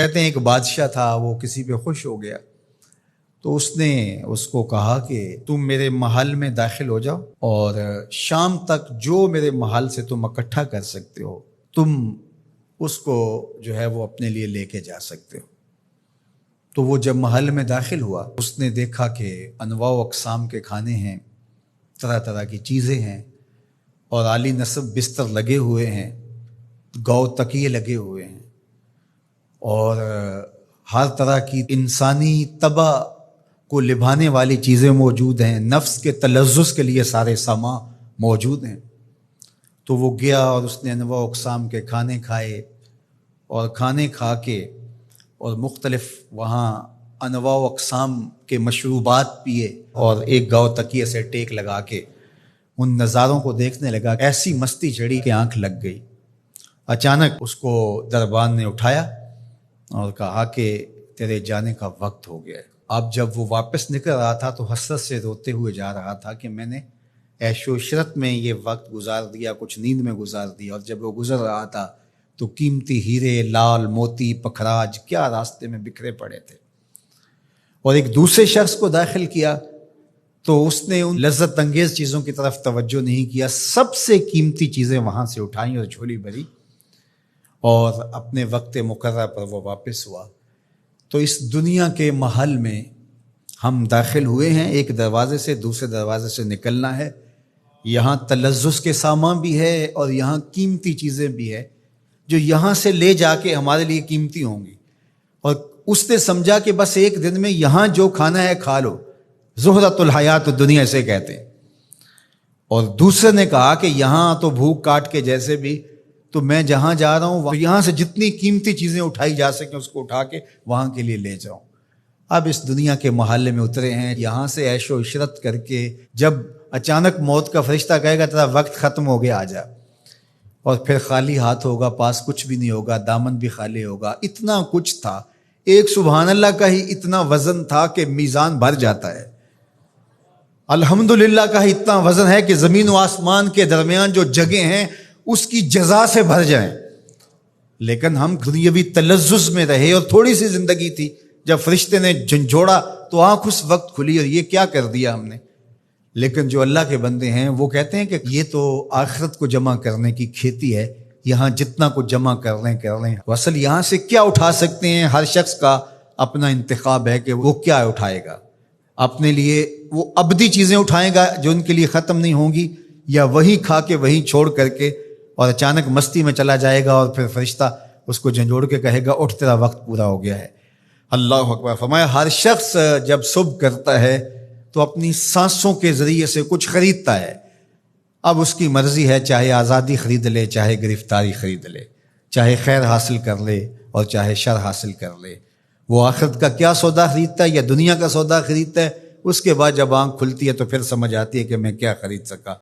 کہتے ہیں ایک بادشاہ تھا، وہ کسی پہ خوش ہو گیا تو اس نے اس کو کہا کہ تم میرے محل میں داخل ہو جاؤ اور شام تک جو میرے محل سے تم اکٹھا کر سکتے ہو تم اس کو جو ہے وہ اپنے لیے لے کے جا سکتے ہو۔ تو وہ جب محل میں داخل ہوا اس نے دیکھا کہ انواع و اقسام کے کھانے ہیں، طرح طرح کی چیزیں ہیں اور عالی نصب بستر لگے ہوئے ہیں، گو تکیے لگے ہوئے ہیں اور ہر طرح کی انسانی طبع کو لبھانے والی چیزیں موجود ہیں، نفس کے تلذذ کے لیے سارے سامان موجود ہیں۔ تو وہ گیا اور اس نے انواع و اقسام کے کھانے کھائے اور کھانے کھا کے اور مختلف وہاں انواع و اقسام کے مشروبات پیے اور ایک گاؤ تکیے سے ٹیک لگا کے ان نظاروں کو دیکھنے لگا۔ ایسی مستی چڑھی کہ آنکھ لگ گئی۔ اچانک اس کو دربان نے اٹھایا اور کہا کہ تیرے جانے کا وقت ہو گیا ہے۔ اب جب وہ واپس نکل رہا تھا تو حسرت سے روتے ہوئے جا رہا تھا کہ میں نے عیش و عشرت میں یہ وقت گزار دیا، کچھ نیند میں گزار دیا، اور جب وہ گزر رہا تھا تو قیمتی ہیرے، لال موتی، پکھراج کیا راستے میں بکھرے پڑے تھے۔ اور ایک دوسرے شخص کو داخل کیا تو اس نے ان لذت انگیز چیزوں کی طرف توجہ نہیں کیا، سب سے قیمتی چیزیں وہاں سے اٹھائیں اور جھولی بھری اور اپنے وقت مقررہ پر وہ واپس ہوا۔ تو اس دنیا کے محل میں ہم داخل ہوئے ہیں، ایک دروازے سے دوسرے دروازے سے نکلنا ہے۔ یہاں تلذذ کے سامان بھی ہے اور یہاں قیمتی چیزیں بھی ہے جو یہاں سے لے جا کے ہمارے لیے قیمتی ہوں گی، اور اس نے سمجھا کہ بس ایک دن میں یہاں جو کھانا ہے کھا لو، زہرۃ الحیات الدنیا اسے کہتے ہیں۔ اور دوسرے نے کہا کہ یہاں تو بھوک کاٹ کے جیسے بھی، تو میں جہاں جا رہا ہوں یہاں سے جتنی قیمتی چیزیں اٹھائی جا سکیں اس کو اٹھا کے وہاں کے لیے لے جاؤں۔ اب اس دنیا کے محلے میں اترے ہیں، یہاں سے عیش و عشرت کر کے جب اچانک موت کا فرشتہ کہے گا تیرا وقت ختم ہو گیا، آ جا، اور پھر خالی ہاتھ ہوگا، پاس کچھ بھی نہیں ہوگا، دامن بھی خالی ہوگا۔ اتنا کچھ تھا، ایک سبحان اللہ کا ہی اتنا وزن تھا کہ میزان بھر جاتا ہے، الحمدللہ کا ہی اتنا وزن ہے کہ زمین و آسمان کے درمیان جو جگہ ہیں اس کی جزا سے بھر جائیں۔ لیکن ہم دنیاوی تلذذ میں رہے اور تھوڑی سی زندگی تھی، جب فرشتے نے جھنجھوڑا تو آنکھ اس وقت کھلی اور یہ کیا کر دیا ہم نے۔ لیکن جو اللہ کے بندے ہیں وہ کہتے ہیں کہ یہ تو آخرت کو جمع کرنے کی کھیتی ہے، یہاں جتنا کچھ جمع کر لیں۔ اصل یہاں سے کیا اٹھا سکتے ہیں، ہر شخص کا اپنا انتخاب ہے کہ وہ کیا اٹھائے گا۔ اپنے لیے وہ ابدی چیزیں اٹھائے گا جو ان کے لیے ختم نہیں ہوں گی، یا وہی کھا کے وہی چھوڑ کر کے اور اچانک مستی میں چلا جائے گا اور پھر فرشتہ اس کو جھنجھوڑ کے کہے گا اٹھ تیرا وقت پورا ہو گیا ہے۔ اللہ اکبر۔ فرمایا ہر شخص جب صبح کرتا ہے تو اپنی سانسوں کے ذریعے سے کچھ خریدتا ہے۔ اب اس کی مرضی ہے، چاہے آزادی خرید لے، چاہے گرفتاری خرید لے، چاہے خیر حاصل کر لے اور چاہے شر حاصل کر لے۔ وہ آخرت کا کیا سودا خریدتا ہے یا دنیا کا سودا خریدتا ہے، اس کے بعد جب آنکھ کھلتی ہے تو پھر سمجھ آتی ہے کہ میں کیا خرید سکا۔